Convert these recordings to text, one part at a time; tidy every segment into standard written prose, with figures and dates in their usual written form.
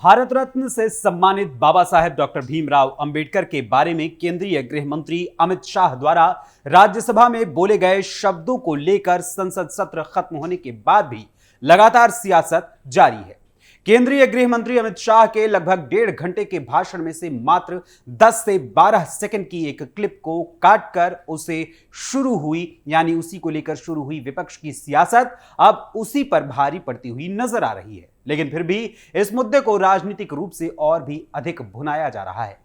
भारत रत्न से सम्मानित बाबा साहेब डॉक्टर भीमराव अंबेडकर के बारे में केंद्रीय गृह मंत्री अमित शाह द्वारा राज्यसभा में बोले गए शब्दों को लेकर संसद सत्र खत्म होने के बाद भी लगातार सियासत जारी है। केंद्रीय गृह मंत्री अमित शाह के लगभग 1.5 घंटे के भाषण में से मात्र 10 से 12 सेकंड की एक क्लिप को काटकर उसी को लेकर शुरू हुई विपक्ष की सियासत अब उसी पर भारी पड़ती हुई नजर आ रही है। लेकिन फिर भी इस मुद्दे को राजनीतिक रूप से और भी अधिक भुनाया जा रहा है।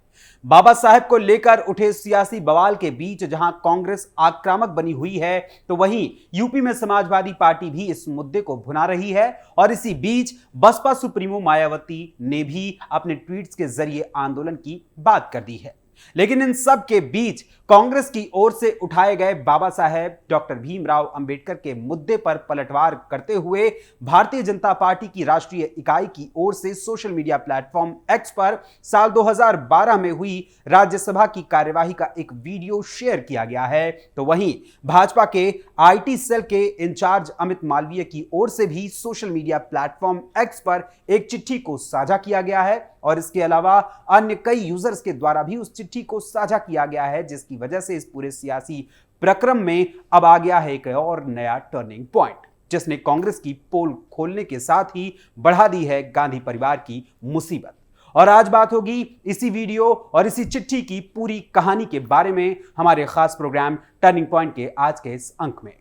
बाबा साहेब को लेकर उठे सियासी बवाल के बीच जहां कांग्रेस आक्रामक बनी हुई है, तो वहीं यूपी में समाजवादी पार्टी भी इस मुद्दे को भुना रही है और इसी बीच बसपा सुप्रीमो मायावती ने भी अपने ट्वीट्स के जरिए आंदोलन की बात कर दी है। लेकिन इन सब के बीच कांग्रेस की ओर से उठाए गए बाबा साहेब डॉक्टर भीमराव अंबेडकर के मुद्दे पर पलटवार करते हुए भारतीय जनता पार्टी की राष्ट्रीय इकाई की ओर से सोशल मीडिया प्लेटफॉर्म एक्स पर साल 2012 में हुई राज्यसभा की कार्यवाही का एक वीडियो शेयर किया गया है। तो वहीं भाजपा के आईटी सेल के इंचार्ज अमित मालवीय की ओर से भी सोशल मीडिया प्लेटफॉर्म एक्स पर एक चिट्ठी को साझा किया गया है और इसके अलावा अन्य कई यूजर्स के द्वारा भी उस चिट्ठी को साझा किया गया है, जिसकी वजह से इस पूरे सियासी प्रक्रम में अब आ गया है एक और नया टर्निंग पॉइंट, जिसने कांग्रेस की पोल खोलने के साथ ही बढ़ा दी है गांधी परिवार की मुसीबत। और आज बात होगी इसी वीडियो और इसी चिट्ठी की पूरी कहानी के बारे में हमारे खास प्रोग्राम टर्निंग पॉइंट के आज के इस अंक में।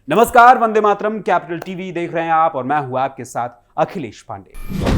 नमस्कार, वंदे मातरम, कैपिटल टीवी देख रहे हैं आप और मैं हूं आपके साथ अखिलेश पांडे।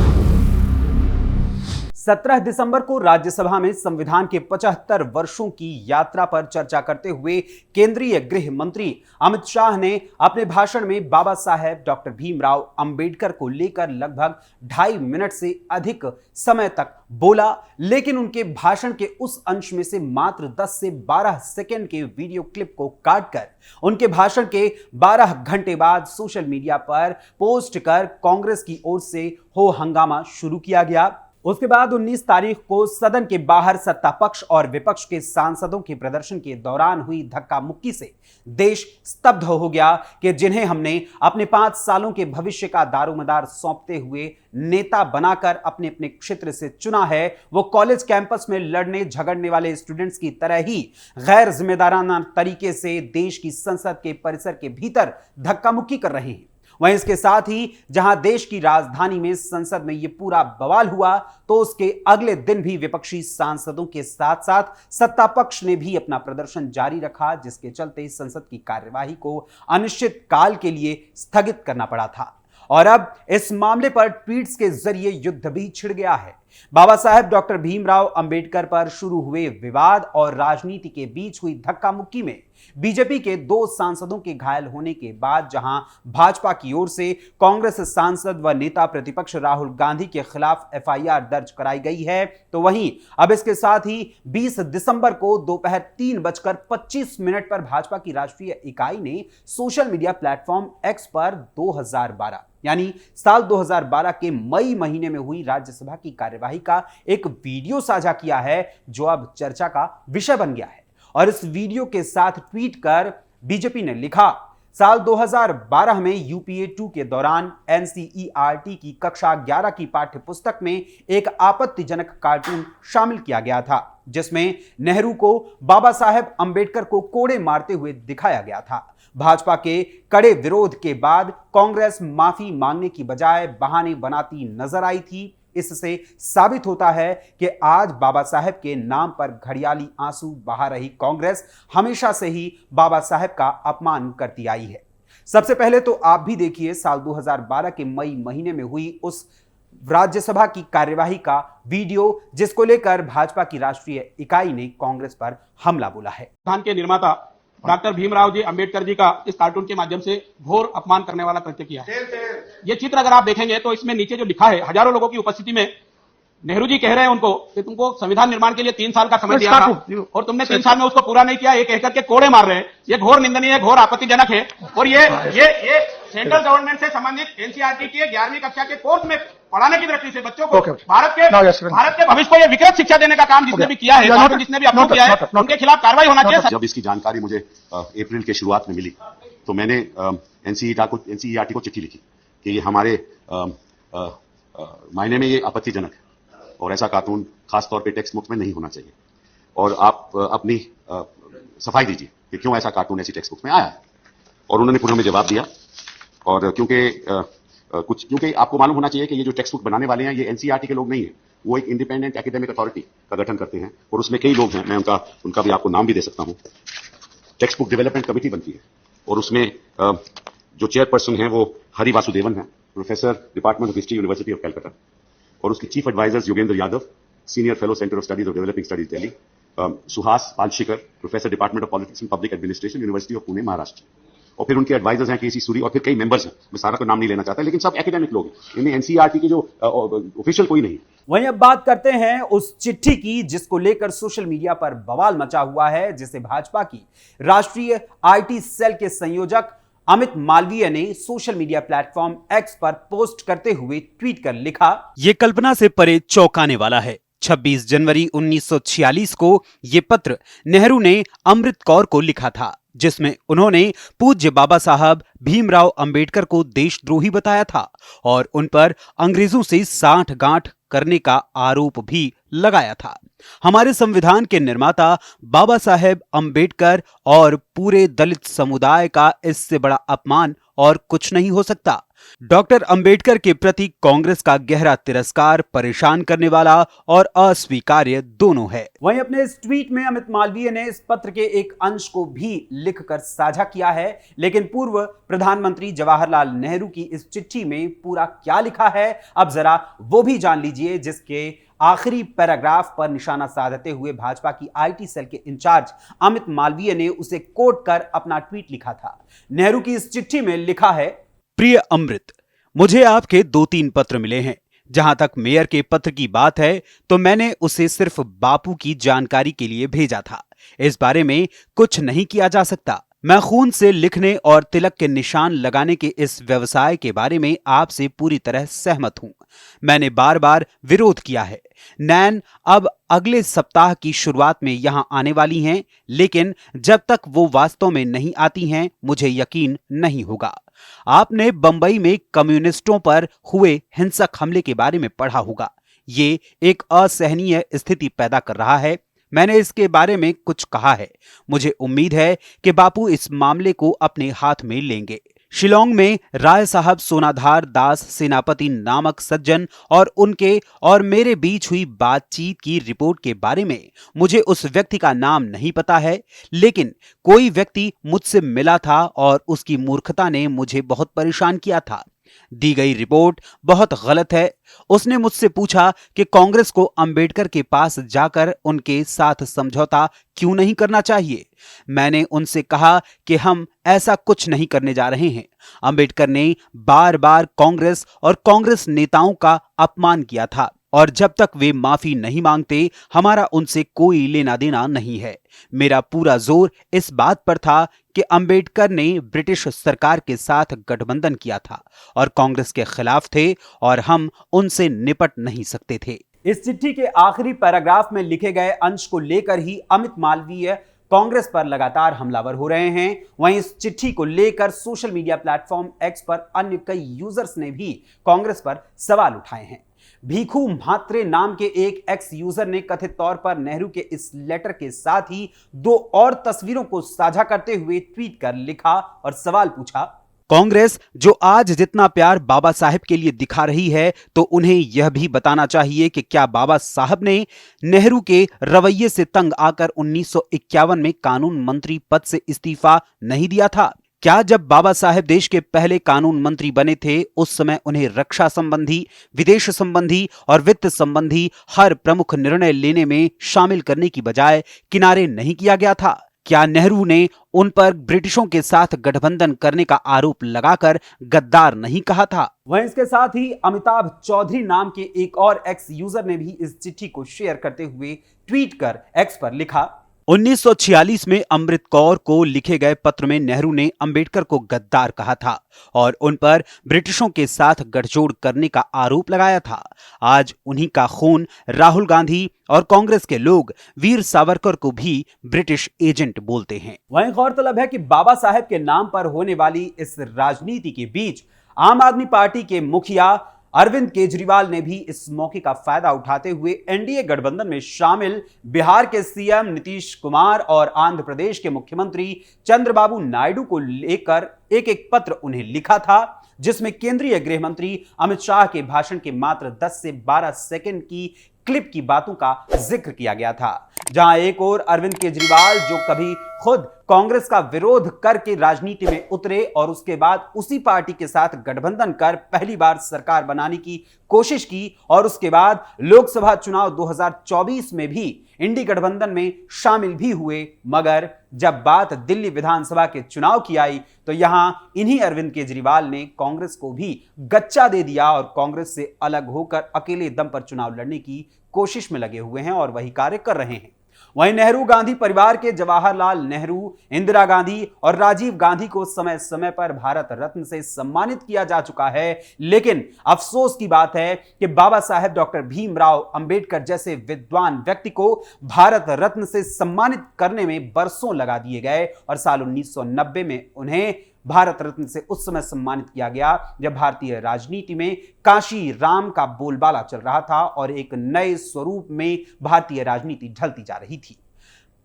17 दिसंबर को राज्यसभा में संविधान के 75 वर्षों की यात्रा पर चर्चा करते हुए केंद्रीय गृह मंत्री अमित शाह ने अपने भाषण में बाबा साहेब डॉक्टर भीमराव अंबेडकर को लेकर लगभग 2.5 मिनट से अधिक समय तक बोला। लेकिन उनके भाषण के उस अंश में से मात्र 10 से 12 सेकंड के वीडियो क्लिप को काटकर उनके भाषण के 12 घंटे बाद सोशल मीडिया पर पोस्ट कर कांग्रेस की ओर से हो हंगामा शुरू किया गया। उसके बाद 19 तारीख को सदन के बाहर सत्ता पक्ष और विपक्ष के सांसदों के प्रदर्शन के दौरान हुई धक्का मुक्की से देश स्तब्ध हो गया कि जिन्हें हमने अपने 5 सालों के भविष्य का दारोमदार सौंपते हुए नेता बनाकर अपने अपने क्षेत्र से चुना है, वो कॉलेज कैंपस में लड़ने झगड़ने वाले स्टूडेंट्स की तरह ही गैर जिम्मेदाराना तरीके से देश की संसद के परिसर के भीतर धक्का मुक्की कर रहे हैं। वहीं इसके साथ ही जहां देश की राजधानी में संसद में यह पूरा बवाल हुआ, तो उसके अगले दिन भी विपक्षी सांसदों के साथ साथ सत्ता पक्ष ने भी अपना प्रदर्शन जारी रखा, जिसके चलते संसद की कार्यवाही को अनिश्चित काल के लिए स्थगित करना पड़ा था। और अब इस मामले पर ट्वीट्स के जरिए युद्ध भी छिड़ गया है। बाबा साहेब डॉक्टर भीमराव अंबेडकर पर शुरू हुए विवाद और राजनीति के बीच हुई धक्का मुक्की में बीजेपी के 2 सांसदों के घायल होने के बाद जहां भाजपा की ओर से कांग्रेस सांसद व नेता प्रतिपक्ष राहुल गांधी के खिलाफ एफआईआर दर्ज कराई गई है, तो वहीं अब इसके साथ ही 20 दिसंबर को दोपहर 3:25 पर भाजपा की राष्ट्रीय इकाई ने सोशल मीडिया प्लेटफॉर्म एक्स पर 2012 यानी साल 2012 के मई महीने में हुई राज्यसभा की कार्यवाही का एक वीडियो साझा किया है, जो अब चर्चा का विषय बन गया है। और इस वीडियो के साथ ट्वीट कर बीजेपी ने लिखा, साल 2012 में यूपीए 2 के दौरान एनसीईआरटी की कक्षा 11 की पाठ्य पुस्तक में एक आपत्तिजनक कार्टून शामिल किया गया था, जिसमें नेहरू को बाबा साहेब अंबेडकर को कोड़े मारते हुए दिखाया गया था। भाजपा के कड़े विरोध के बाद कांग्रेस माफी मांगने की बजाय बहाने बनाती नजर आई थी। इससे साबित होता है कि आज बाबा साहेब के नाम पर घड़ियाली आंसू बहा रही कांग्रेस हमेशा से ही बाबा साहेब का अपमान करती आई है। सबसे पहले तो आप भी देखिए साल 2012 के मई महीने में हुई उस राज्यसभा की कार्यवाही का वीडियो, जिसको लेकर भाजपा की राष्ट्रीय इकाई ने कांग्रेस पर हमला बोला है। संविधान के निर्माता डॉक्टर भीमराव जी अंबेडकर जी का इस कार्टून के माध्यम से घोर अपमान करने वाला कृत्य किया है। ये चित्र अगर आप देखेंगे तो इसमें नीचे जो लिखा है, हजारों लोगों की उपस्थिति में नेहरू जी कह रहे हैं उनको कि तुमको संविधान निर्माण के लिए 3 साल का समय दिया था और तुमने 3 साल में उसको पूरा नहीं किया, ये कहकर के कोड़े मार रहे हैं। ये घोर निंदनीय है, घोर आपत्तिजनक है। और ये सेंट्रल गवर्नमेंट से संबंधित एनसीईआरटी की 11वीं कक्षा के कोर्स में पढ़ाने की दृष्टि से बच्चों को भारत के भविष्य को ये विकृत शिक्षा देने का काम जिसने भी किया है, जिसने भी अप्रूव किया है, उनके खिलाफ कार्रवाई होना चाहिए। जब इसकी जानकारी मुझे अप्रैल के शुरुआत में मिली, तो मैंने एनसीईआरटी को चिट्ठी लिखी कि ये हमारे मायने में ये आपत्तिजनक है। और ऐसा कार्टून खास तौर पे टेक्स्ट बुक में नहीं होना चाहिए। और आप अपनी सफाई दीजिए कि क्यों ऐसा कार्टून ऐसी टेक्स्ट बुक में आया है। और उन्होंने पुनः में जवाब दिया। और क्योंकि आपको मालूम होना चाहिए कि ये जो टेक्स्ट बुक बनाने वाले हैं ये एनसीईआरटी के लोग नहीं है, वो एक इंडिपेंडेंट एकेडमिक अथॉरिटी का गठन करते हैं और उसमें कई लोग हैं। मैं उनका भी आपको नाम भी दे सकता हूं। टेक्स्ट बुक डेवलपमेंट कमेटी बनती है और उसमें जो चेयरपर्सन है वो हरि वासुदेवन है, professor department of history university of Calcutta. और उसके chief advisers Yogendra Yadav, senior fellow centre of studies of developing studies Delhi, Suhas Palshikar, professor department of politics and public administration university of Pune Maharashtra. और फिर उनके एडवाइजर्स हैं केसी सूरी और फिर कई मेंबर्स हैं। मैं सारा का नाम नहीं लेना चाहता, लेकिन सब एकेडमिक लोग हैं। इनमें एनसीईआरटी के जो ऑफिशियल कोई नहीं। वहीं अब बात करते हैं उस चिट्ठी की जिसको लेकर सोशल मीडिया पर बवाल मचा हुआ है, जिसे भाजपा की राष्ट्रीय आईटी सेल के संयोजक अमित मालवीय ने सोशल मीडिया प्लेटफॉर्म एक्स पर पोस्ट करते हुए ट्वीट कर लिखा, ये कल्पना से परे चौंकाने वाला है। 26 जनवरी 1946 को ये पत्र नेहरू ने अमृत कौर को लिखा था, जिसमें उन्होंने पूज्य बाबा साहब भीमराव अंबेडकर को देशद्रोही बताया था और उन पर अंग्रेजों से सांठ-गांठ करने का आरोप भी लगाया था। हमारे संविधान के निर्माता बाबा साहेब अंबेडकर और पूरे दलित समुदाय का इससे बड़ा अपमान और कुछ नहीं हो सकता। डॉक्टर अंबेडकर के प्रति कांग्रेस का गहरा तिरस्कार परेशान करने वाला और अस्वीकार्य दोनों है। वहीं अपने इस ट्वीट में अमित मालवीय ने इस पत्र के एक अंश को भी लिखकर साझा किया है, लेकिन पूर्व प्रधानमंत्री जवाहरलाल नेहरू की इस चिट्ठी में पूरा क्या लिखा है, अब जरा वो भी जान लीजिए, जिसके आखिरी पैराग्राफ पर निशाना साधते हुए भाजपा की आईटी सेल के इंचार्ज अमित मालवीय ने उसे कोट कर अपना ट्वीट लिखा था। नेहरू की इस चिट्ठी में लिखा है, प्रिय अमृत, मुझे आपके 2-3 पत्र मिले हैं। जहां तक मेयर के पत्र की बात है तो मैंने उसे सिर्फ बापू की जानकारी के लिए भेजा था। इस बारे में कुछ नहीं किया जा सकता। मैं खून से लिखने और तिलक के निशान लगाने के इस व्यवसाय के बारे में आपसे पूरी तरह सहमत हूं। मैंने बार बार विरोध किया है। नैन अब अगले सप्ताह की शुरुआत में यहां आने वाली हैं, लेकिन जब तक वो वास्तव में नहीं आती हैं मुझे यकीन नहीं होगा। आपने बंबई में कम्युनिस्टों पर हुए हिंसक हमले के बारे में पढ़ा होगा। ये एक असहनीय स्थिति पैदा कर रहा है। मैंने इसके बारे में कुछ कहा है। मुझे उम्मीद है कि बापू इस मामले को अपने हाथ में लेंगे। शिलोंग में राय साहब सोनाधार दास सेनापति नामक सज्जन और उनके और मेरे बीच हुई बातचीत की रिपोर्ट के बारे में मुझे उस व्यक्ति का नाम नहीं पता है, लेकिन कोई व्यक्ति मुझसे मिला था और उसकी मूर्खता ने मुझे बहुत परेशान किया था। दी गई रिपोर्ट बहुत गलत है। उसने मुझसे पूछा कि कांग्रेस को अंबेडकर के पास जाकर उनके साथ समझौता क्यों नहीं करना चाहिए। मैंने उनसे कहा कि हम ऐसा कुछ नहीं करने जा रहे हैं। अंबेडकर ने बार बार कांग्रेस और कांग्रेस नेताओं का अपमान किया था और जब तक वे माफी नहीं मांगते हमारा उनसे कोई लेना देना नहीं है। मेरा पूरा जोर इस बात पर था कि अंबेडकर ने ब्रिटिश सरकार के साथ गठबंधन किया था और कांग्रेस के खिलाफ थे और हम उनसे निपट नहीं सकते थे। इस चिट्ठी के आखिरी पैराग्राफ में लिखे गए अंश को लेकर ही अमित मालवीय कांग्रेस पर लगातार हमलावर हो रहे हैं। वहीं इस चिट्ठी को लेकर सोशल मीडिया प्लेटफॉर्म एक्स पर अन्य कई यूजर्स ने भी कांग्रेस पर सवाल उठाए हैं। भीखू म्हात्रे नाम के एक एक्स यूजर ने कथित तौर पर नेहरू के इस लेटर के साथ ही 2 और तस्वीरों को साझा करते हुए ट्वीट कर लिखा और सवाल पूछा, कांग्रेस जो आज जितना प्यार बाबा साहब के लिए दिखा रही है तो उन्हें यह भी बताना चाहिए कि क्या बाबा साहब ने नेहरू के रवैये से तंग आकर 1951 में कानून मंत्री पद से इस्तीफा नहीं दिया था? क्या जब बाबा साहेब देश के पहले कानून मंत्री बने थे उस समय उन्हें रक्षा संबंधी, विदेश संबंधी और वित्त संबंधी हर प्रमुख निर्णय लेने में शामिल करने की बजाय किनारे नहीं किया गया था? क्या नेहरू ने उन पर ब्रिटिशों के साथ गठबंधन करने का आरोप लगाकर गद्दार नहीं कहा था? वहीं इसके साथ ही अमिताभ चौधरी नाम के एक और एक्स यूजर ने भी इस चिट्ठी को शेयर करते हुए ट्वीट कर एक्स पर लिखा, 1946 में अमृत कौर को लिखे गए पत्र में नेहरू ने अंबेडकर को गद्दार कहा था और उन पर ब्रिटिशों के साथ गठजोड़ करने का आरोप लगाया था। आज उन्हीं का खून राहुल गांधी और कांग्रेस के लोग वीर सावरकर को भी ब्रिटिश एजेंट बोलते हैं। वहीं गौरतलब है कि बाबा साहेब के नाम पर होने वाली इस राजनीति के बीच आम आदमी पार्टी के मुखिया अरविंद केजरीवाल ने भी इस मौके का फायदा उठाते हुए एनडीए गठबंधन में शामिल बिहार के सीएम नीतीश कुमार और आंध्र प्रदेश के मुख्यमंत्री चंद्रबाबू नायडू को लेकर एक एक पत्र उन्हें लिखा था, जिसमें केंद्रीय गृह मंत्री अमित शाह के भाषण के मात्र 10 से 12 सेकंड की क्लिप की बातों का जिक्र किया गया था। जहां एक और अरविंद केजरीवाल, जो कभी खुद कांग्रेस का विरोध करके राजनीति में उतरे और उसके बाद उसी पार्टी के साथ गठबंधन कर पहली बार सरकार बनाने की कोशिश की और उसके बाद लोकसभा चुनाव 2024 में भी इंडी गठबंधन में शामिल भी हुए, मगर जब बात दिल्ली विधानसभा के चुनाव की आई तो यहां इन्हीं अरविंद केजरीवाल ने कांग्रेस को भी गच्चा दे दिया और कांग्रेस से अलग होकर अकेले दम पर चुनाव लड़ने की कोशिश में लगे हुए हैं और वही कार्य कर रहे हैं। वहीं नेहरू गांधी परिवार के जवाहरलाल नेहरू, इंदिरा गांधी और राजीव गांधी को समय समय पर भारत रत्न से सम्मानित किया जा चुका है, लेकिन अफसोस की बात है कि बाबा साहेब डॉक्टर भीमराव अंबेडकर जैसे विद्वान व्यक्ति को भारत रत्न से सम्मानित करने में बरसों लगा दिए गए और साल 1990 में उन्हें भारत रत्न से उस समय सम्मानित किया गया जब भारतीय राजनीति में काशी राम का बोलबाला चल रहा था और एक नए स्वरूप में भारतीय राजनीति ढलती जा रही थी।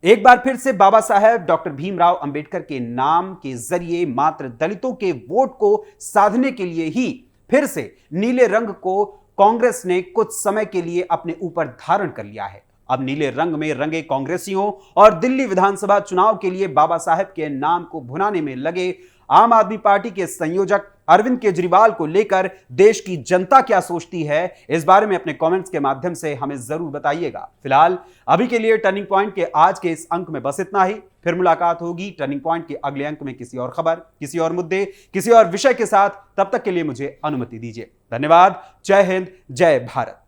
एक बार फिर से बाबा साहेब डॉक्टर भीमराव अंबेडकर के नाम के जरिए मात्र दलितों के वोट को साधने के लिए ही फिर से नीले रंग को कांग्रेस ने कुछ समय के लिए अपने ऊपर धारण कर लिया है। अब नीले रंग में रंगे कांग्रेसियों और दिल्ली विधानसभा चुनाव के लिए बाबा साहेब के नाम को भुनाने में लगे आम आदमी पार्टी के संयोजक अरविंद केजरीवाल को लेकर देश की जनता क्या सोचती है, इस बारे में अपने कमेंट्स के माध्यम से हमें जरूर बताइएगा। फिलहाल अभी के लिए टर्निंग पॉइंट के आज के इस अंक में बस इतना ही। फिर मुलाकात होगी टर्निंग पॉइंट के अगले अंक में किसी और खबर, किसी और मुद्दे, किसी और विषय के साथ। तब तक के लिए मुझे अनुमति दीजिए। धन्यवाद। जय हिंद, जय भारत।